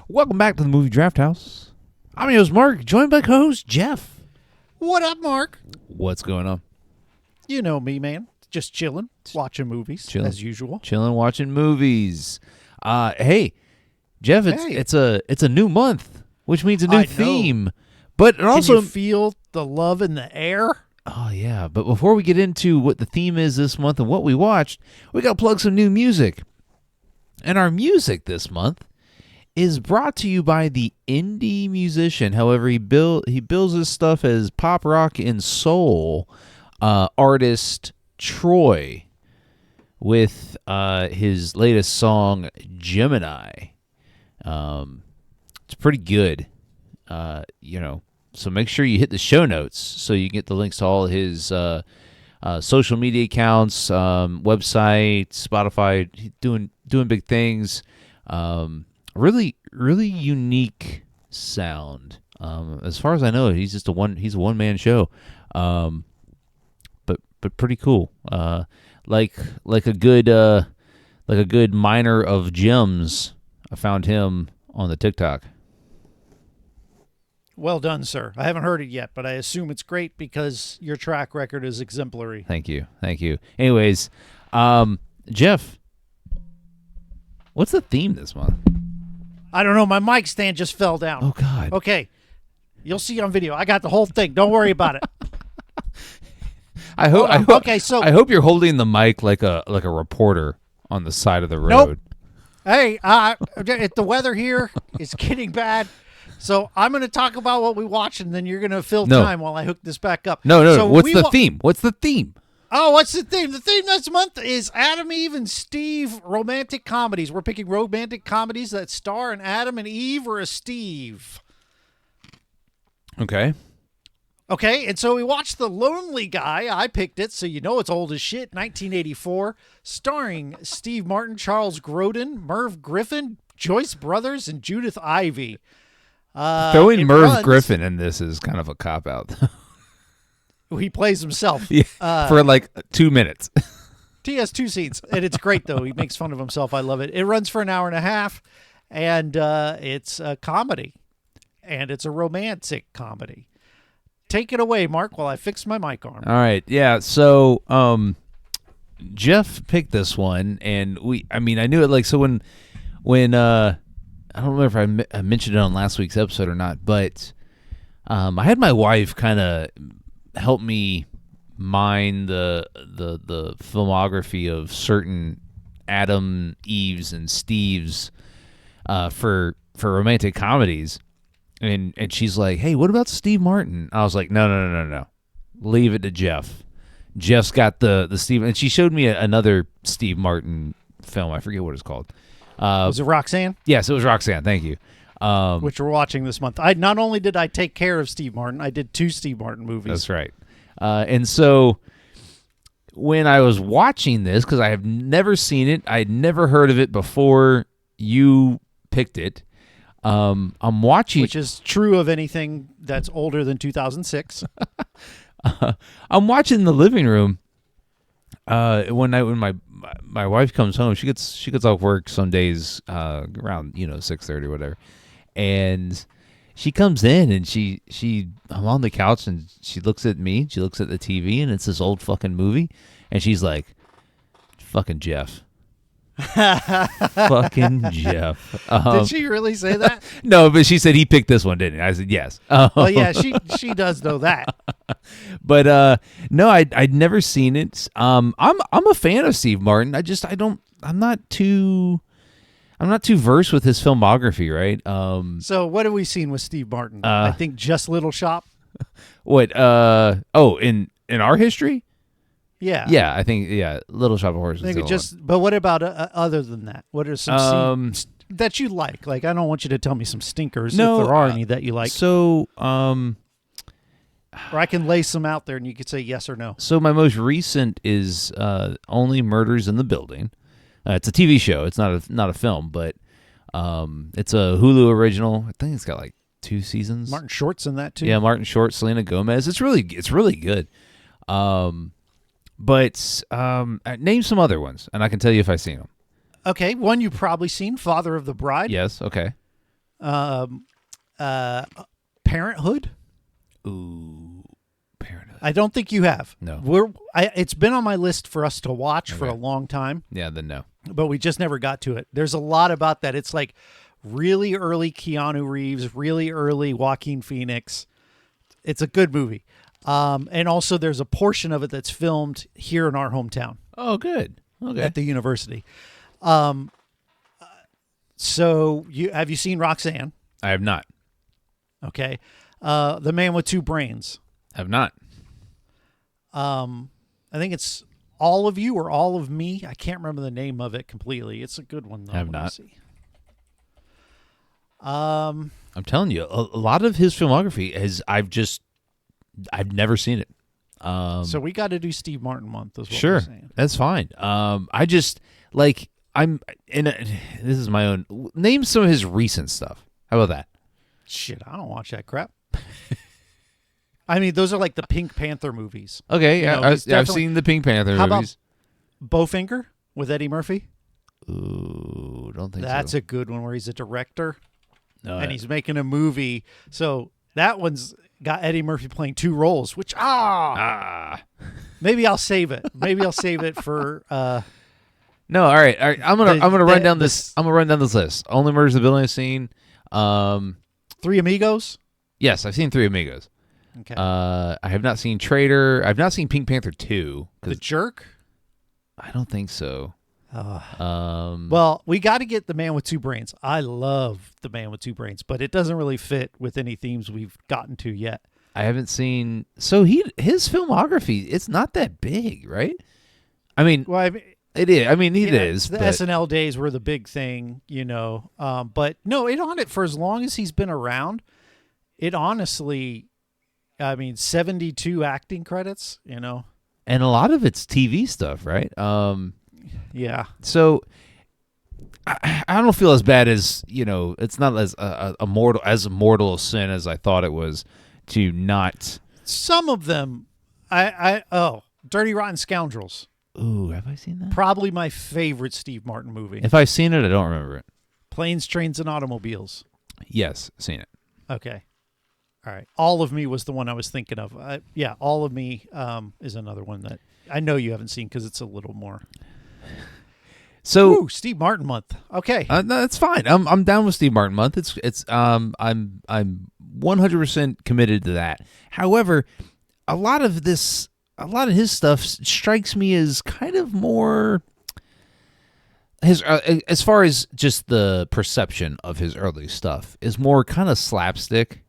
Welcome back to the Movie Draft House. I'm your host, Mark, joined by co-host Jeff. What up, Mark? What's going on? You know me, man. Just chilling, watching movies, as usual. Chilling, watching movies. Hey, Jeff, it's a new month, which means a new theme. But it also, can you feel the love in the air? Oh, yeah. But before we get into what the theme is this month and what we watched, we got to plug some new music. And our music this month is brought to you by the indie musician. However, he bills his stuff as pop rock and soul artist Troy with his latest song, Gemini. It's pretty good, so make sure you hit the show notes so you get the links to all his social media accounts, website, Spotify. He's doing big things. Really, really unique sound. As far as I know, he's a one-man show. But pretty cool. Like a good miner of gems. I found him on the TikTok. Well done, sir. I haven't heard it yet, but I assume it's great because your track record is exemplary. Thank you. Anyways, Jeff, what's the theme this month? I don't know. My mic stand just fell down. Oh, God. Okay. You'll see on video. I got the whole thing. Don't worry about it. I hope you're holding the mic like a reporter on the side of the road. Nope. Hey, the weather here is getting bad, so I'm going to talk about what we watched, and then you're going to fill time while I hook this back up. No. So what's the theme? What's the theme? Oh, what's the theme? The theme this month is Adam, Eve, and Steve romantic comedies. We're picking romantic comedies that star an Adam and Eve or a Steve. Okay, and so we watched The Lonely Guy. I picked it, so you know it's old as shit. 1984, starring Steve Martin, Charles Grodin, Merv Griffin, Joyce Brothers, and Judith Ivey. Throwing Merv Griffin in this is kind of a cop-out. He plays himself. For like 2 minutes. He has 2 scenes, and it's great, though. He makes fun of himself. I love it. It runs for an hour and a half, and it's a comedy, and it's a romantic comedy. Take it away, Mark, while I fix my mic arm. All right. Yeah. So, Jeff picked this one, and I knew it. Like, so when I don't remember if I mentioned it on last week's episode or not, but I had my wife kind of help me mine the filmography of certain Adam, Eves, and Steves for romantic comedies. And she's like, hey, what about Steve Martin? I was like, no. Leave it to Jeff. Jeff's got the Steve. And she showed me another Steve Martin film. I forget what it's called. Was it Roxanne? Yes, it was Roxanne. Thank you. Which we're watching this month. Not only did I take care of Steve Martin, I did 2 Steve Martin movies. That's right. And so when I was watching this, because I have never seen it, I had never heard of it before you picked it. I'm watching, which is true of anything that's older than 2006. I'm watching in the living room one night when my wife comes home. She gets off work some days around 6:30 or whatever, and she comes in and I'm on the couch and she looks at me. She looks at the TV and it's this old fucking movie, and she's like, "Fucking Jeff." Fucking Jeff. Did she really say that? No, but she said he picked this one, didn't he? I said yes. Well, yeah, she does know that. But no, I'd never seen it. I'm a fan of Steve Martin. I'm not too versed with his filmography, right? So what have we seen with Steve Martin? I think just Little Shop. What? In our history? Yeah. Yeah, I think, Little Shop of Horses. But what about other than that? What are some scenes that you like? Like, I don't want you to tell me some stinkers if there are any that you like. So, or I can lay some out there and you could say yes or no. So my most recent is Only Murders in the Building. It's a TV show. It's not a film, but it's a Hulu original. I think it's got like 2 seasons. Martin Short's in that too. Yeah, Martin Short, Selena Gomez. It's really good. But name some other ones, and I can tell you if I've seen them. Okay, one you've probably seen, Father of the Bride. Yes, okay. Parenthood. Ooh, Parenthood. I don't think you have. No. It's been on my list for us to watch for a Okay. long time, Yeah, then no. but we just never got to it. There's a lot about that. It's like really early Keanu Reeves, really early Joaquin Phoenix. It's a good movie. And also there's a portion of it that's filmed here in our hometown Oh, good. Okay. at the university. So have you seen Roxanne? I have not. Okay. The Man with Two Brains. Have not. I think it's All of You or All of Me. I can't remember the name of it completely. It's a good one though. Have Let me not. see. I'm telling you, a lot of his filmography I've never seen it. So we got to do Steve Martin month as well. Sure, that's fine. I just like this is my own. Name some of his recent stuff. How about that? Shit, I don't watch that crap. I mean, those are like the Pink Panther movies. Okay, You know, yeah, he's I've definitely- seen the Pink Panther How about movies. Bowfinger with Eddie Murphy. Ooh, don't think That's so. a good one where he's a director No, and he's making a movie. So that one's got Eddie Murphy playing two roles, which maybe I'll save it. Maybe I'll save it for no. All right. I'm gonna run down the- this. I'm gonna run down this list. Only Murders in the Building I've seen. Three Amigos. Yes, I've seen Three Amigos. Okay. I have not seen Traitor. I've not seen Pink Panther 2 The because Jerk. I don't think so. Well, we got to get The Man with Two Brains. I love The Man with Two Brains, but it doesn't really fit with any themes we've gotten to yet. I haven't seen. So his filmography, it's not that big, right? I mean, Well, I mean, it is. I mean, it yeah, is. The But SNL days were the big thing, you know. But no, it on it for as long as he's been around. It honestly, I mean, 72 acting credits, you know. and a lot of it's TV stuff, right? Yeah. So I don't feel as bad as It's not as a mortal a sin as I thought it was to not. Some of them, Dirty Rotten Scoundrels. Ooh, have I seen that? Probably my favorite Steve Martin movie. If I've seen it, I don't remember it. Planes, Trains, and Automobiles. Yes, seen it. Okay. All right. All of Me was the one I was thinking of. Yeah, All of Me is another one that I know you haven't seen because it's a little more. So Ooh, Steve Martin month. Okay. no, that's fine. I'm down with Steve Martin month. I'm 100% committed to that. However, a lot of his stuff strikes me as kind of more his as far as just the perception of his early stuff is more kind of slapstick.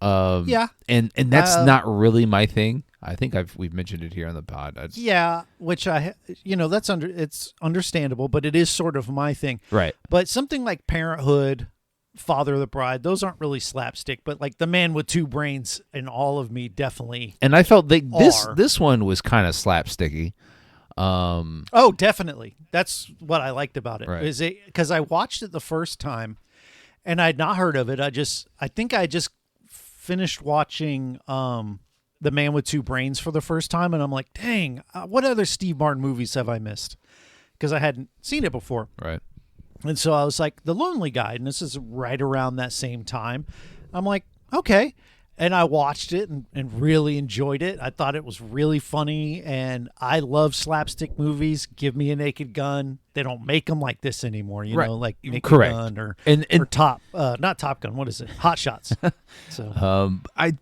Yeah. and that's not really my thing. I think we've mentioned it here on the pod. Yeah, which it's understandable, but it is sort of my thing. Right. But something like Parenthood, Father of the Bride, those aren't really slapstick, but like The Man with Two Brains and All of Me definitely. And I felt that Are. this one was kind of slapsticky. Oh, definitely. That's what I liked about it. Right. Is it because I watched it the first time and I'd not heard of it. I think I just finished watching The Man with Two Brains for the first time, and I'm like, dang, what other Steve Martin movies have I missed? Because I hadn't seen it before. Right. And so I was like, The Lonely Guy, and this is right around that same time. I'm like, okay. And I watched it and really enjoyed it. I thought it was really funny, and I love slapstick movies. Give me a Naked Gun. They don't make them like this anymore, you Right. know, like Naked Correct. Gun or And not Top Gun. What is it? Hot Shots. So I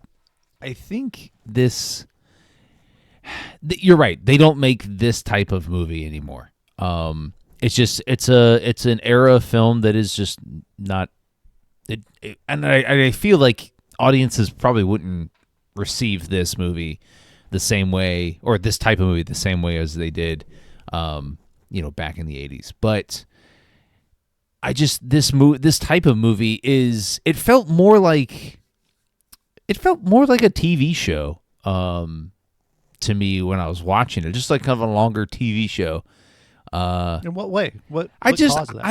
think this. You're right. They don't make this type of movie anymore. It's an era of film that is just not. And I feel like audiences probably wouldn't receive this movie the same way, or this type of movie the same way as they did, back in the 80s. But I just this type of movie it felt more like a TV show to me when I was watching it, just like kind of a longer TV show. in what way? What I caused that?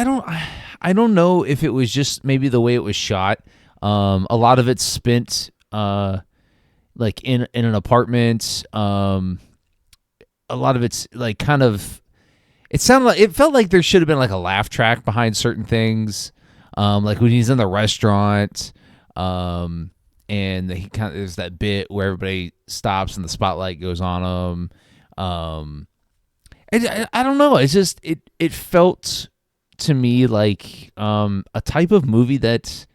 I don't know if it was just maybe the way it was shot. A lot of it's spent like in an apartment. A lot of it's like kind of. It felt like there should have been like a laugh track behind certain things. Like when he's in the restaurant, and he kind of there's that bit where everybody stops and the spotlight goes on him. I don't know. It's just it felt to me like a type of movie that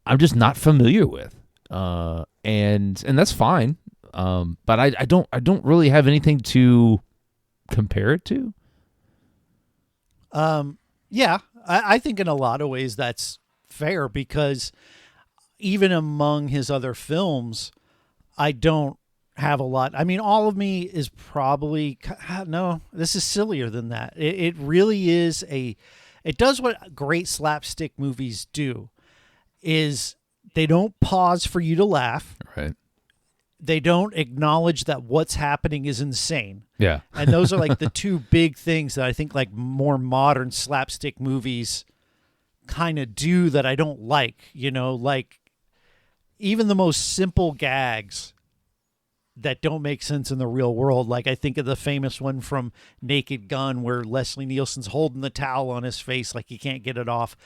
I'm just not familiar with, and that's fine. But I don't really have anything to compare it to. Yeah, I think in a lot of ways that's fair, because even among his other films, I don't have a lot. I mean, All of Me is probably, no, this is sillier than that. It really is it does what great slapstick movies do, is they don't pause for you to laugh. Right. They don't acknowledge that what's happening is insane. Yeah. And those are like the two big things that I think like more modern slapstick movies kind of do that I don't like, like even the most simple gags that don't make sense in the real world. Like I think of the famous one from Naked Gun where Leslie Nielsen's holding the towel on his face like he can't get it off.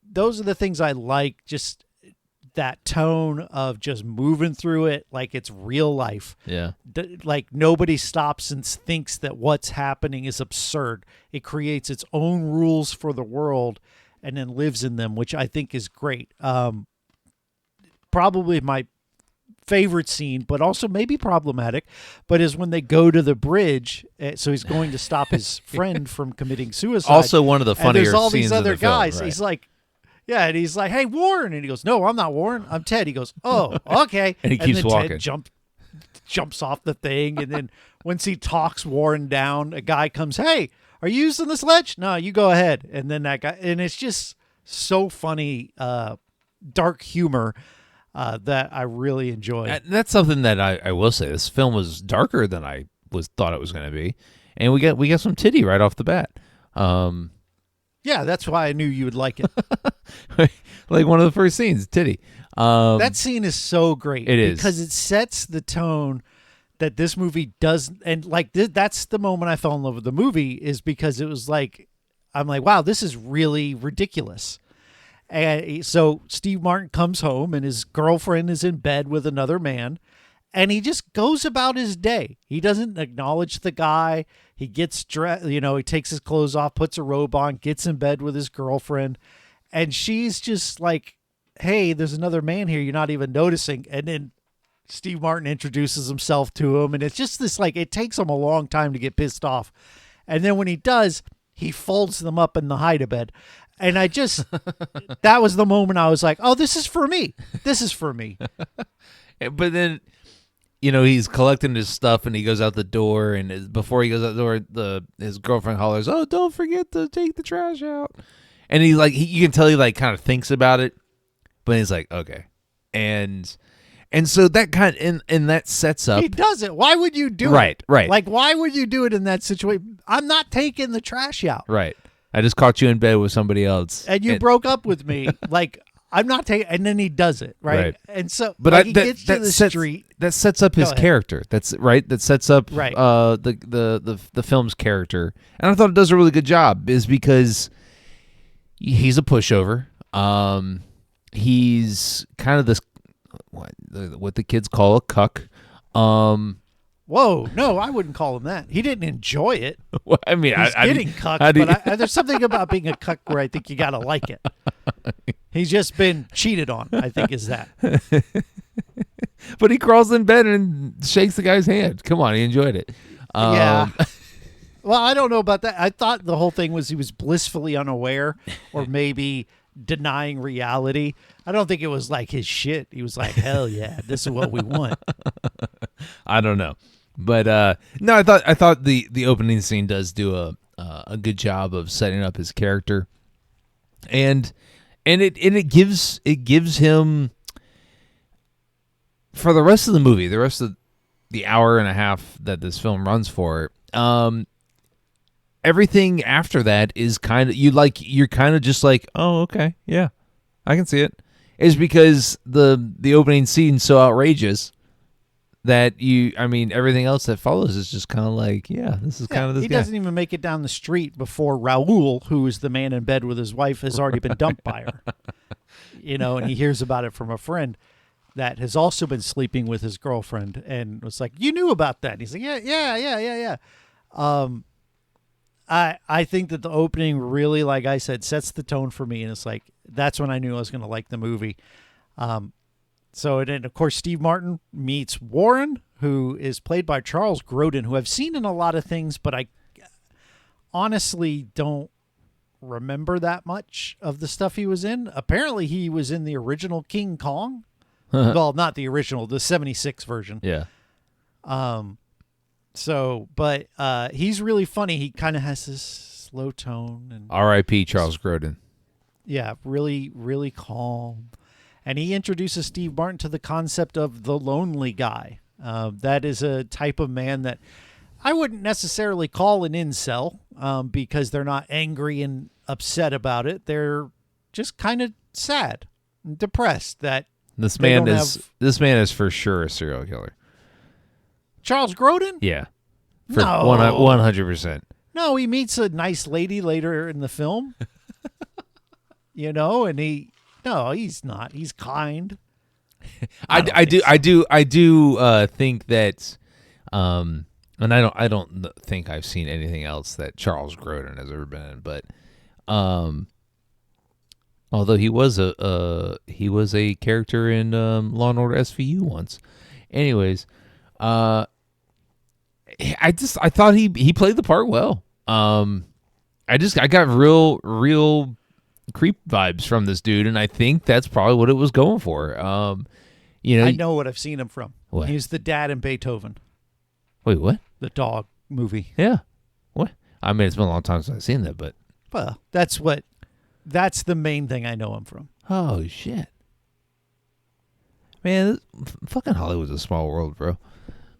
Those are the things I like, just that tone of just moving through it like it's real life. Yeah. Like nobody stops and thinks that what's happening is absurd. It creates its own rules for the world and then lives in them, which I think is great. Probably my favorite scene, but also maybe problematic, but is when they go to the bridge. So he's going to stop his friend from committing suicide. Also one of the funnier there's all scenes these other of the film, guys. right. He's like, yeah, and he's like, "Hey, Warren," and he goes, "No, I'm not Warren. I'm Ted." He goes, "Oh, okay." And he keeps then walking. Ted jumps off the thing, and then once he talks Warren down, a guy comes, "Hey, are you using the sledge?" "No, you go ahead." And then that guy, and it's just so funny, dark humor that I really enjoy. That's something that I will say. This film was darker than I thought it was going to be, and we got some titty right off the bat. Yeah, that's why I knew you would like it. Like one of the first scenes, titty. That scene is so great. It is. Because it sets the tone that this movie does. And like that's the moment I fell in love with the movie, is because it was like, I'm like, wow, this is really ridiculous. And so Steve Martin comes home and his girlfriend is in bed with another man. And he just goes about his day. He doesn't acknowledge the guy. He gets dressed, he takes his clothes off, puts a robe on, gets in bed with his girlfriend. And she's just like, "Hey, there's another man here. You're not even noticing." And then Steve Martin introduces himself to him. And it's just this, like, it takes him a long time to get pissed off. And then when he does, he folds them up in the hide-a-bed. And I just, that was the moment I was like, oh, this is for me. This is for me. But then, he's collecting his stuff and he goes out the door, and before he goes out the door, his girlfriend hollers, "Oh, don't forget to take the trash out." And he's like, you can tell he like kind of thinks about it, but he's like, okay. And so that and that sets up. He does it. Why would you do it? Right. Like, why would you do it in that situation? I'm not taking the trash out. Right. I just caught you in bed with somebody else. And you broke up with me. Like, I'm not taking, and then he does it. Right. And so, but he gets to the street. That sets up his character. That's right. That sets up the film's character. And I thought it does a really good job, is because he's a pushover. He's kind of this, what the kids call a cuck. Whoa, no, I wouldn't call him that. He didn't enjoy it. Well, I mean, he's getting cucked, but there's something about being a cuck where I think you got to like it. He's just been cheated on, I think, is that. But he crawls in bed and shakes the guy's hand. Come on, he enjoyed it. Yeah. Well, I don't know about that. I thought the whole thing was he was blissfully unaware, or maybe denying reality. I don't think it was like his shit. He was like, hell yeah, this is what we want. I don't know. But no, I thought the opening scene does do a good job of setting up his character. And it gives him, for the rest of the movie, the rest of the hour and a half that this film runs for, everything after that is you're kind of just like, oh, okay, yeah, I can see it. Is because the opening scene's so outrageous that everything else that follows is just kind of like, yeah, this is kind of this he guy. doesn't even make it down the street before Raul, who is the man in bed with his wife, has already been dumped by her. And he hears about it from a friend that has also been sleeping with his girlfriend, and was like, "You knew about that?" And he's like, "Yeah." I think that the opening really, like I said, sets the tone for me, and it's like that's when I knew I was going to like the movie. So then, of course, Steve Martin meets Warren, who is played by Charles Grodin, who I've seen in a lot of things, but I honestly don't remember that much of the stuff he was in. Apparently, he was in the original King Kong. Well, not the original, the 76 version. Yeah. But he's really funny. He kind of has this slow tone. And R.I.P. Charles Grodin. Yeah, really, really calm. And he introduces Steve Martin to the concept of the lonely guy. That is a type of man that I wouldn't necessarily call an incel because they're not angry and upset about it. They're just kind of sad and depressed that this man is for sure a serial killer. Charles Grodin? Yeah. No. 100%. No, he meets a nice lady later in the film. And he's not. He's kind. I do think that, and I don't think I've seen anything else that Charles Grodin has ever been in, but although he was a character in Law and Order SVU once. Anyways, I thought he played the part well. I got real creep vibes from this dude, and I think that's probably what it was going for. I know what I've seen him from. What? He's the dad in Beethoven. Wait, what? The dog movie. Yeah. What? I mean, it's been a long time since I've seen that, but well, that's the main thing I know him from. Oh shit, man! Fucking Hollywood's a small world, bro.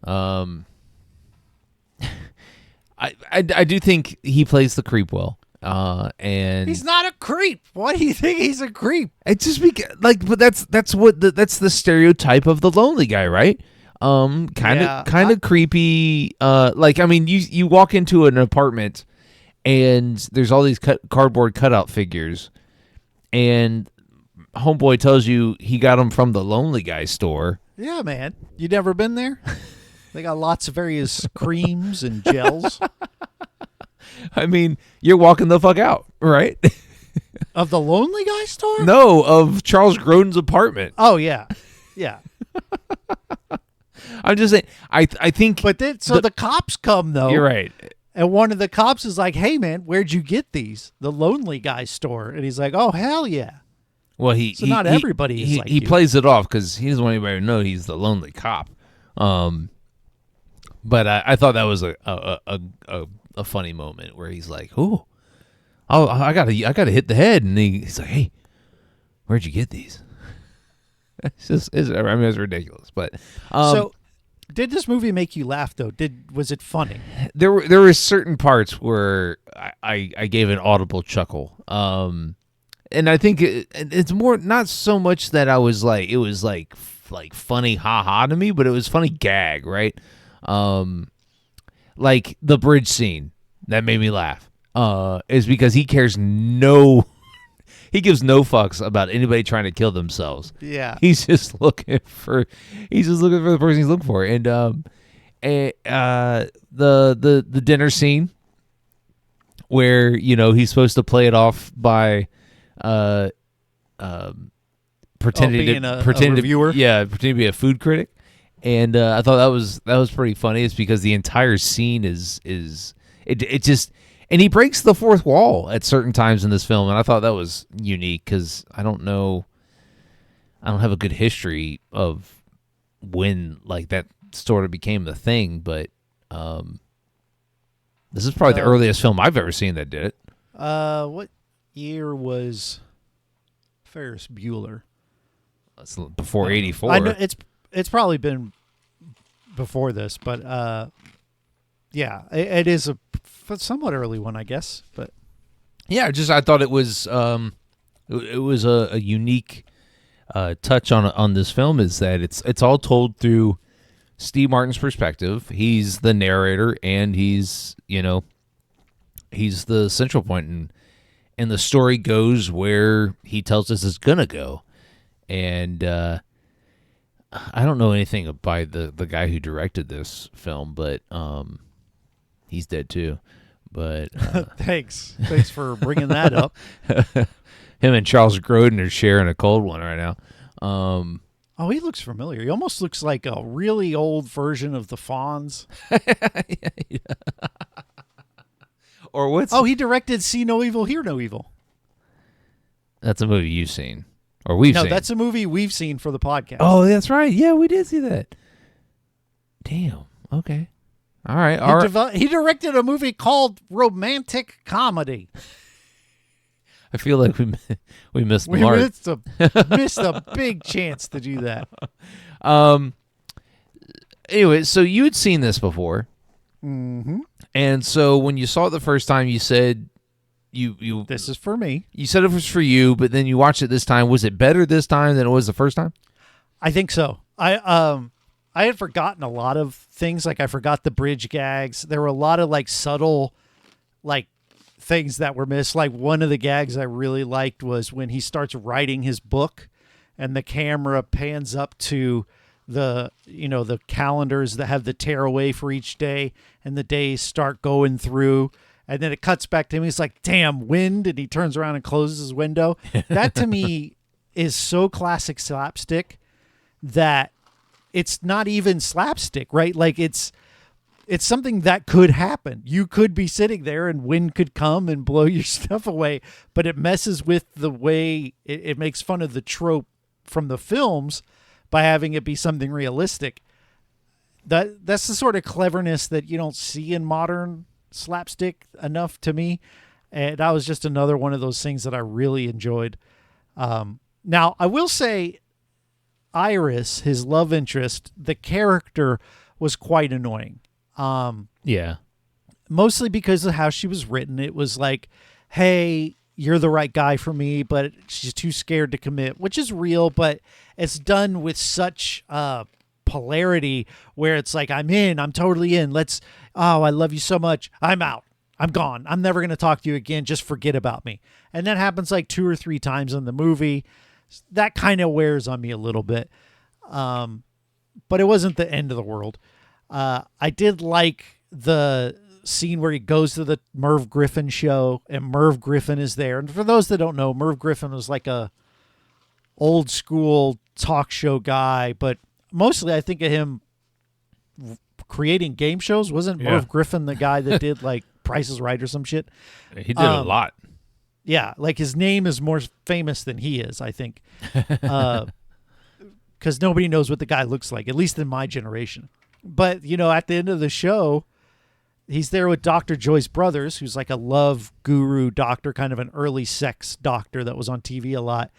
I do think he plays the creep well. And he's not a creep. Why do you think he's a creep? It's just but that's the stereotype of the lonely guy, right? Kind of creepy. You walk into an apartment and there's all these cardboard cutout figures, and homeboy tells you he got them from the lonely guy store. Yeah, man. You never been there? They got lots of various creams and gels. I mean, you're walking the fuck out, right? Of the lonely guy store? No, of Charles Grodin's apartment. Oh, yeah. Yeah. I'm just saying, I think... But the cops come, though. You're right. And one of the cops is like, hey, man, where'd you get these? The lonely guy store. And he's like, oh, hell yeah. Well, not everybody is like he you. plays it off because he doesn't want anybody to know he's the lonely cop. But I thought that was a funny moment where he's like, "Oh, I gotta hit the head," and he's like, "Hey, where'd you get these?" It's ridiculous. But so, did this movie make you laugh though? Was it funny? There were certain parts where I gave an audible chuckle. And I think it's more not so much that it was like funny ha ha to me, but it was funny gag, right? Like the bridge scene that made me laugh is because he gives no fucks about anybody trying to kill themselves. Yeah, he's just looking for the person he's looking for. And the dinner scene where he's supposed to play it off by pretending to be a food critic. And I thought that was pretty funny. It's because the entire scene is just, and he breaks the fourth wall at certain times in this film, and I thought that was unique because I don't have a good history of when like that sort of became the thing, but this is probably the earliest film I've ever seen that did it. What year was Ferris Bueller? That's before 84. I know it's probably been before this, but yeah, it is a somewhat early one, I guess. But yeah, I thought it was a unique touch on this film is that it's all told through Steve Martin's perspective. He's the narrator, and he's the central point, and the story goes where he tells us it's gonna go. And I don't know anything by the guy who directed this film, but he's dead too. But thanks for bringing that up. Him and Charles Grodin are sharing a cold one right now. Oh, he looks familiar. He almost looks like a really old version of the Fonz. Or what's? Oh, he directed See No Evil, Hear No Evil. That's a movie you've seen, or we've seen. No, that's a movie we've seen for the podcast. Oh, that's right. Yeah, we did see that. Damn. Okay. All right. He directed a movie called Romantic Comedy. I feel like we missed the mark. Missed a big chance to do that. Anyway, so you had seen this before. Mm-hmm. And so when you saw it the first time, you said you this is for me. You said it was for you, but then you watched it this time. Was it better this time than it was the first time? I think so. I had forgotten a lot of things. Like I forgot the bridge gags. There were a lot of like subtle like things that were missed. Like one of the gags I really liked was when he starts writing his book and the camera pans up to the calendars that have the tear away for each day, and the days start going through, and then it cuts back to him. He's like, damn, wind, and he turns around and closes his window. That to me is so classic slapstick that it's not even slapstick, right? Like it's something that could happen. You could be sitting there and wind could come and blow your stuff away, but it messes with the way it makes fun of the trope from the films by having it be something realistic. That's the sort of cleverness that you don't see in modern slapstick enough to me. And that was just another one of those things that I really enjoyed. Now, I will say Iris, his love interest, the character was quite annoying. Yeah. Mostly because of how she was written. It was like, hey, you're the right guy for me, but she's too scared to commit, which is real, but it's done with such polarity where it's like, I'm in, I'm totally in. I love you so much. I'm out. I'm gone. I'm never going to talk to you again. Just forget about me. And that happens like 2 or 3 times in the movie. That kind of wears on me a little bit. But it wasn't the end of the world. I did like the scene where he goes to the Merv Griffin show and Merv Griffin is there. And for those that don't know, Merv Griffin was like a old school talk show guy, but mostly I think of him creating game shows. Wasn't Merv Griffin the guy that did like Price is Right or some shit? He did a lot. Yeah, like his name is more famous than he is, I think. Because nobody knows what the guy looks like, at least in my generation. But, at the end of the show, he's there with Dr. Joyce Brothers, who's like a love guru doctor, kind of an early sex doctor that was on TV a lot.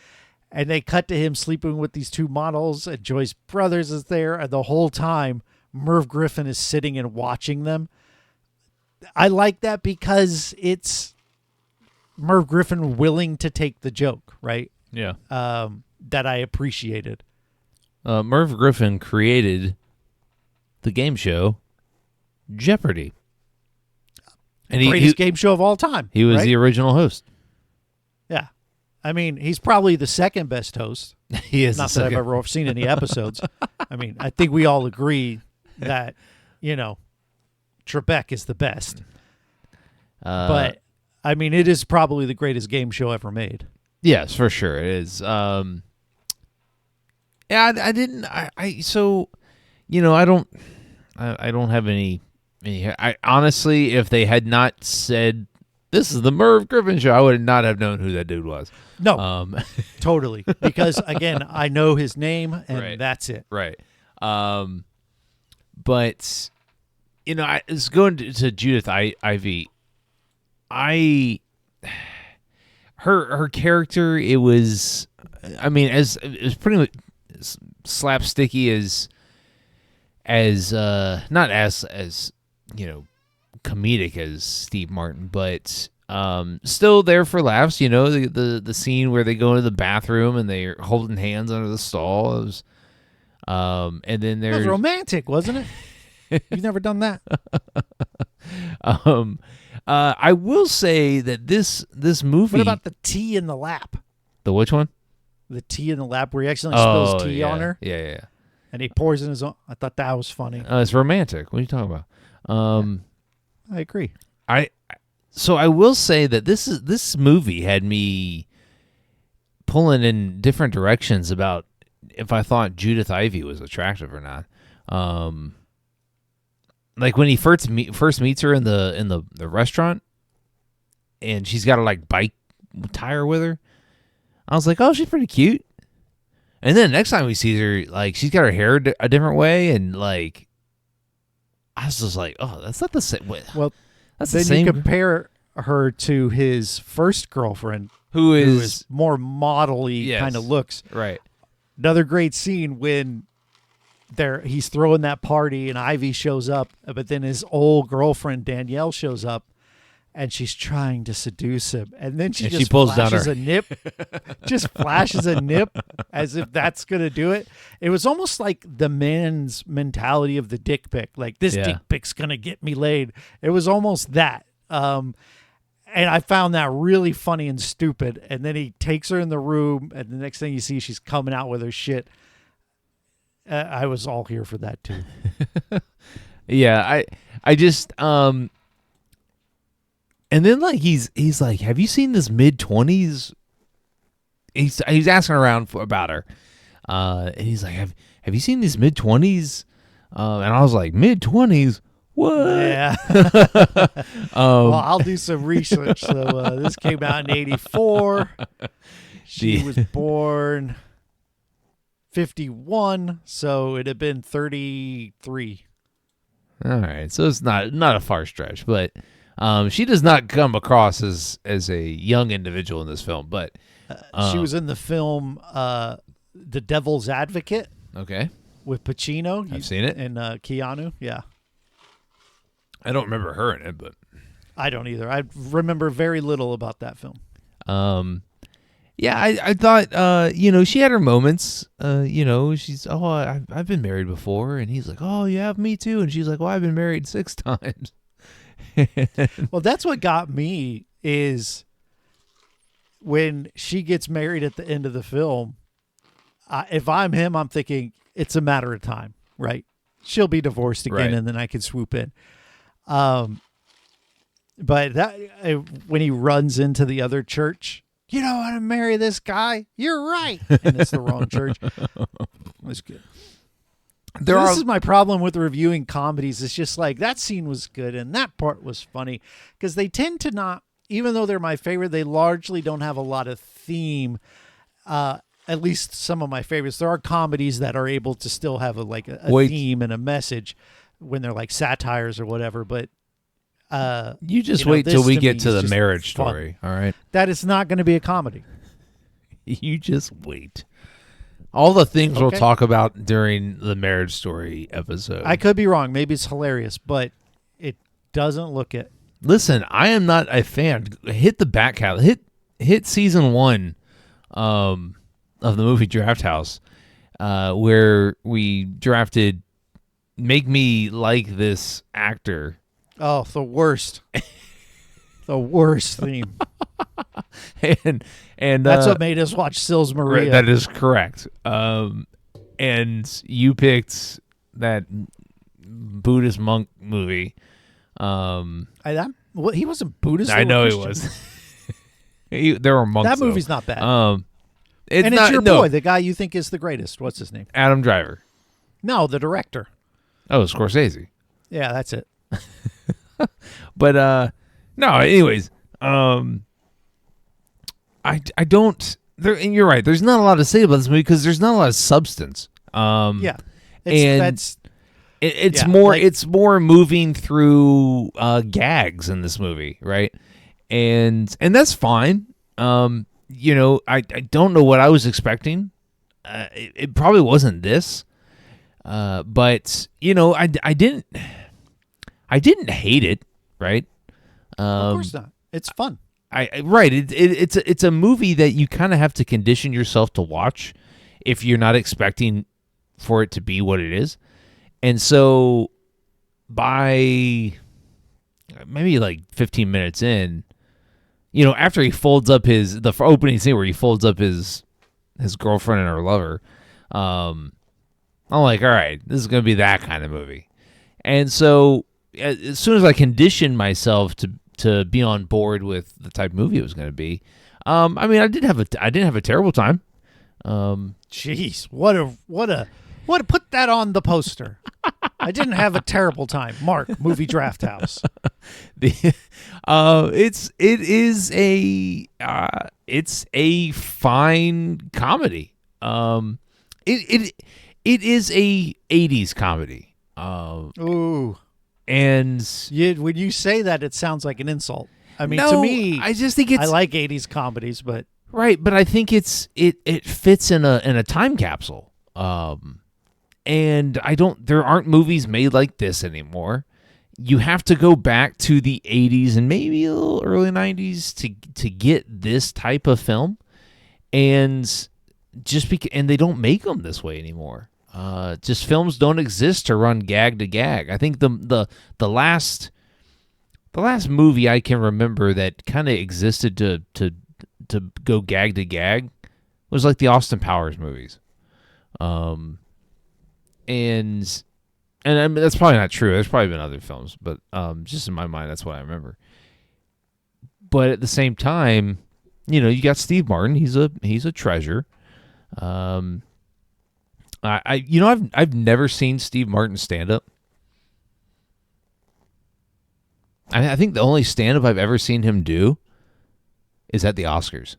And they cut to him sleeping with these 2 models, and Joyce Brothers is there. And the whole time, Merv Griffin is sitting and watching them. I like that because it's Merv Griffin willing to take the joke, right? Yeah. That I appreciated. Merv Griffin created the game show Jeopardy. And Greatest game show of all time. He was right? the original host. Yeah. I mean, he's probably the second best host. He is. Not that I've ever seen any episodes. I mean, I think we all agree that, Trebek is the best. But, I mean, it is probably the greatest game show ever made. Yes, for sure. It is. I don't have any. I honestly, if they had not said this is the Merv Griffin show, I would not have known who that dude was. No, totally. Because again, I know his name, and that's it. Right. But I was going to Judith Ivey. Her character, it was pretty much slapsticky as not as comedic as Steve Martin, but still there for laughs. The scene where they go into the bathroom and they're holding hands under the stall. It was And then That was there's romantic, wasn't it? You've never done that. I will say that this movie. What about the tea in the lap? The which one? The tea in the lap where he accidentally spills tea yeah. on her. Yeah. And he pours in his own. I thought that was funny. It's romantic. What are you talking about? I agree. So I will say that this movie had me pulling in different directions about if I thought Judith Ivey was attractive or not. Like when he first meets her in the restaurant, and she's got a like bike tire with her. I was like, oh, she's pretty cute. And then next time we see her, like she's got her hair a different way, and like I was just like, oh, that's not the same. Well, that's then the same. you compare her to his first girlfriend, who is more model-y kind of looks. Right. Another great scene when he's throwing that party and Ivy shows up, but then his old girlfriend Danielle shows up, and she's trying to seduce him, and then she pulls down flashes her a nip, just flashes a nip as if that's gonna do it. It was almost like the man's mentality of the dick pic, like this dick pic's gonna get me laid. It was almost that, and I found that really funny and stupid. And then he takes her in the room, and the next thing you see, she's coming out with her shit. I was all here for that too. Yeah, I just and then like he's like, have you seen this mid-20s? He's asking around about her, and he's like, have you seen these mid-20s? And I was like, mid-20s? What? Yeah. Well, I'll do some research. So this came out in '84. She was born 51, so it'd have been 33. All right, so it's not a far stretch, but she does not come across as a young individual in this film. But she was in the film The Devil's Advocate. Okay. With Pacino. I've seen it. And Keanu. Yeah. I don't remember her in it, but I don't either. I remember very little about that film. Yeah, I thought, she had her moments. She's, I've been married before, and he's like, oh, you have, me too, and she's like, well, I've been married 6 times. Well, that's what got me is when she gets married at the end of the film. If I'm him, I'm thinking it's a matter of time, right? She'll be divorced again, Right. and then I can swoop in. But that when he runs into the other church, you don't want to marry this guy. You're right, and it's the wrong church. That's good. This is my problem with reviewing comedies. It's just like that scene was good and that part was funny because they tend to not, even though they're my favorite, they largely don't have a lot of theme. At least some of my favorites. There are comedies that are able to still have a theme and a message when they're like satires or whatever. But you just wait till we get to the Marriage Story. Fun. All right, that is not going to be a comedy. You just wait. All the things we'll talk about during the Marriage Story episode. I could be wrong. Maybe it's hilarious, but it doesn't look it. Listen, I am not a fan. Hit the back catalog. Hit season 1 of the movie Draft House, where we drafted "Make Me Like This Actor." Oh, the worst. The worst theme. and that's what made us watch Sils Maria. That is correct. And you picked that Buddhist monk movie. He wasn't Buddhist. I know he was. There were monks. That movie's not bad. It's your boy, the guy you think is the greatest. What's his name? Adam Driver. No, the director. Oh, Scorsese. Yeah, that's it. But no. Anyways, I don't. And you're right. There's not a lot to say about this movie because there's not a lot of substance. Yeah, it's more moving through gags in this movie, right? And that's fine. I don't know what I was expecting. It probably wasn't this, but I didn't hate it, right? Of course not. It's fun. It's a movie that you kind of have to condition yourself to watch if you're not expecting for it to be what it is. And so by maybe like 15 minutes in, after he folds up the opening scene where he folds up his girlfriend and her lover, I'm like, all right, this is going to be that kind of movie. And so as soon as I conditioned myself to be on board with the type of movie it was going to be, I didn't have a terrible time. Jeez, what a put that on the poster. I didn't have a terrible time. Mark, Movie Draft House. It's a fine comedy. It is a 80s comedy. Ooh. And when you say that, it sounds like an insult. I mean, no, to me, I just think I like 80s comedies, but right, but I think it fits in a time capsule. And there aren't movies made like this anymore. You have to go back to the 80s and maybe a little early 90s to get this type of film. And and they don't make them this way anymore. Just films don't exist to run gag to gag. I think the last movie I can remember that kind of existed to go gag to gag was like the Austin Powers movies. And I mean, that's probably not true. There's probably been other films, but just in my mind, that's what I remember. But at the same time, you got Steve Martin. He's a treasure. I've never seen Steve Martin stand up. I think the only stand up I've ever seen him do is at the Oscars.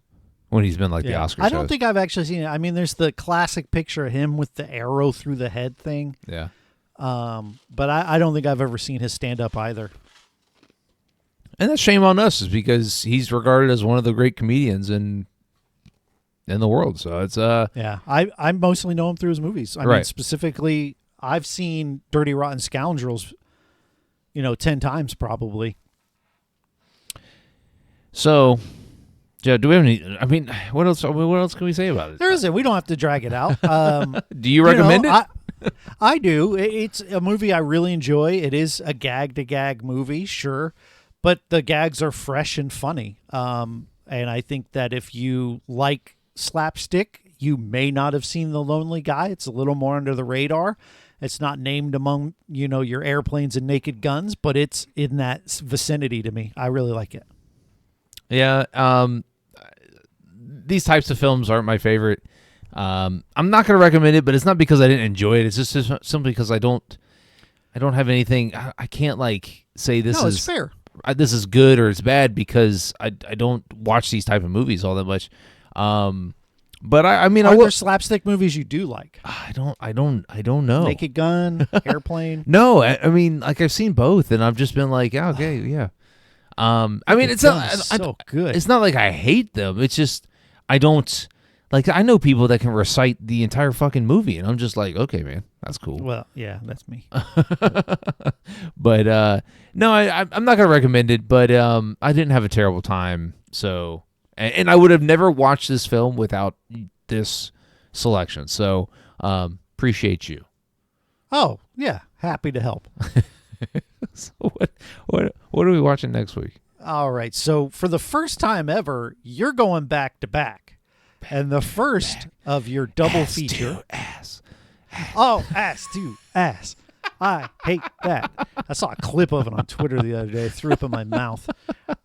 When he's been like the Oscars. I don't think I've actually seen it. I mean, there's the classic picture of him with the arrow through the head thing. Yeah. But I don't think I've ever seen his stand-up either. And that's shame on us, is because he's regarded as one of the great comedians in the world. So it's yeah. I mostly know him through his movies. I mean, specifically, I've seen Dirty Rotten Scoundrels, 10 times probably. So. Yeah, do we have any? I mean, what else can we say about it? There isn't. We don't have to drag it out. Do you recommend it? I do. It's a movie I really enjoy. It is a gag-to-gag movie, sure, but the gags are fresh and funny. And I think that if you like slapstick, you may not have seen The Lonely Guy. It's a little more under the radar. It's not named among, your Airplanes and Naked Guns, but it's in that vicinity to me. I really like it. Yeah. These types of films aren't my favorite. I'm not going to recommend it, but it's not because I didn't enjoy it. It's just simply because I don't have anything. I can't say this is it's fair. This is good or it's bad because I don't watch these type of movies all that much. But I mean, are there slapstick movies you do like? I don't know. Naked Gun, Airplane. No, I mean, I've seen both, and I've just been like, oh, okay, yeah. I mean, it's not so good. It's not like I hate them. It's just I don't I know people that can recite the entire fucking movie, and I'm just like, okay, man, that's cool. Well, yeah, that's me. But no, I'm not gonna recommend it. But I didn't have a terrible time. So, and I would have never watched this film without this selection. So, appreciate you. Oh yeah, happy to help. So what are we watching next week? All right. So for the first time ever, you're going back to back. And the first of your double ass feature. To ass. Oh, ass to ass. I hate that. I saw a clip of it on Twitter the other day. I threw up in my mouth.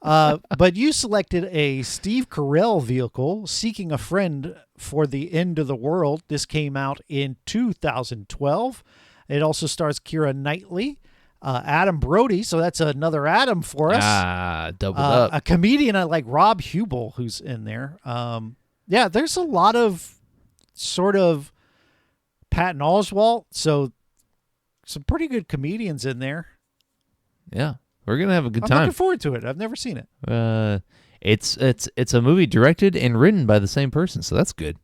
But you selected a Steve Carell vehicle, Seeking a Friend for the End of the World. This came out in 2012. It also stars Keira Knightley. Adam Brody, so that's another Adam for us. Doubled up. A comedian I like, Rob Hubel, who's in there. Yeah, there's a lot of sort of Patton Oswalt, so some pretty good comedians in there. Yeah, we're gonna have a good I'm time. looking forward to it. I've never seen it. It's a movie directed and written by the same person, so that's good.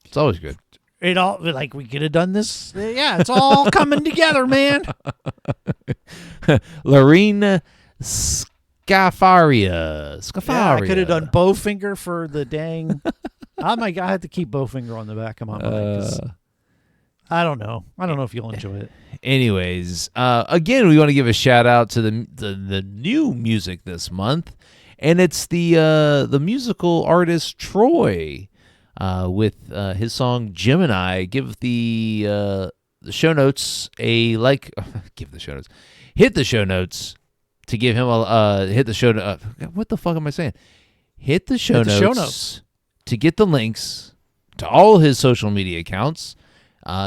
It's always good. It all we could have done this. Yeah, it's all coming together, man. Lorena Scafaria. Yeah, I could have done Bowfinger for the dang. Oh my God, I had to keep Bowfinger on the back of my mind. I don't know. I don't know if you'll enjoy it. Anyways, again, we want to give a shout out to the new music this month, and it's the musical artist Troy with his song Gemini. Give the show notes a like. Give the show notes. Hit the show notes to give him a hit the show. What the fuck am I saying? Hit the show notes to get the links to all his social media accounts.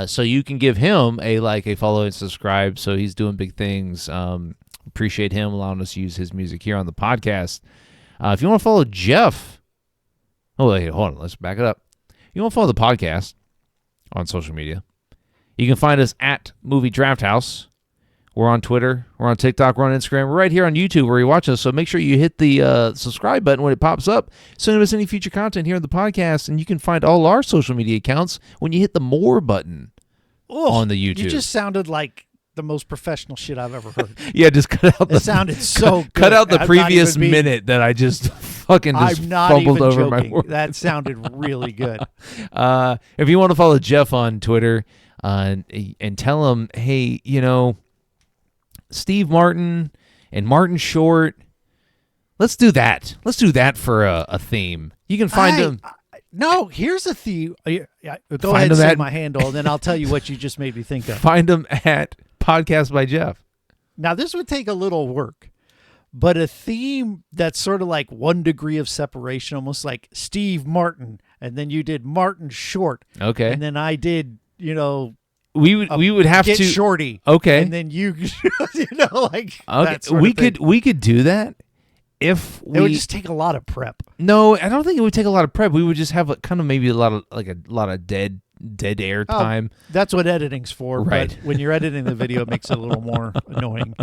So you can give him a like, a follow, and subscribe. So he's doing big things. Appreciate him allowing us to use his music here on the podcast. If you want to follow Jeff, wait, hold on, let's back it up. You want to follow the podcast on social media? You can find us at Movie Draft House. We're on Twitter. We're on TikTok. We're on Instagram. We're right here on YouTube where you watch us. So make sure you hit the subscribe button when it pops up so you don't miss any future content here on the podcast. And you can find all our social media accounts when you hit the more button on the YouTube. You just sounded like the most professional shit I've ever heard. Yeah, just cut out It sounded so good. Cut out the previous minute that I just fucking just I'm not fumbled even over joking. my words. That sounded really good. If you want to follow Jeff on Twitter and tell him, hey, Steve Martin and Martin Short, let's do that. Let's do that for a theme. You can find them. No, here's a theme. Go Find ahead and them say at- my handle, and then I'll tell you what you just made me think of. Find them at Podcast by Jeff. Now, this would take a little work, but a theme that's sort of like 1 degree of separation, almost like Steve Martin, and then you did Martin Short. Okay. And then I did, We would have Get to Shorty. Okay. And then you, Okay. that sort of thing. We could do that if we. It would just take a lot of prep. No, I don't think it would take a lot of prep. We would just have maybe a lot of dead air time. That's what editing's for. Right. But when you're editing the video, it makes it a little more annoying.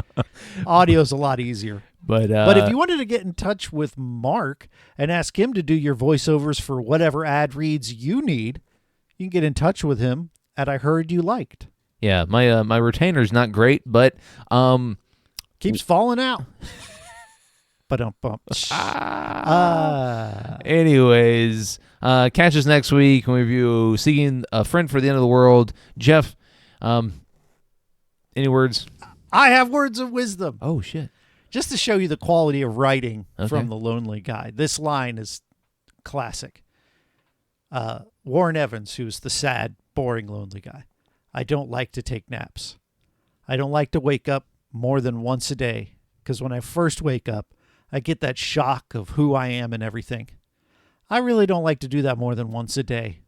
Audio's a lot easier. But if you wanted to get in touch with Mark and ask him to do your voiceovers for whatever ad reads you need, you can get in touch with him at I Heard You Liked. yeah, my retainer's not great, but Keeps falling out. But anyways, catch us next week when we review Seeking a Friend for the End of the World. Jeff, any words? I have words of wisdom. Oh shit. Just to show you the quality of writing Okay. from The Lonely Guy. This line is classic. Warren Evans, who's the sad, boring, lonely guy. I don't like to take naps. I don't like to wake up more than once a day, because when I first wake up, I get that shock of who I am and everything. I really don't like to do that more than once a day.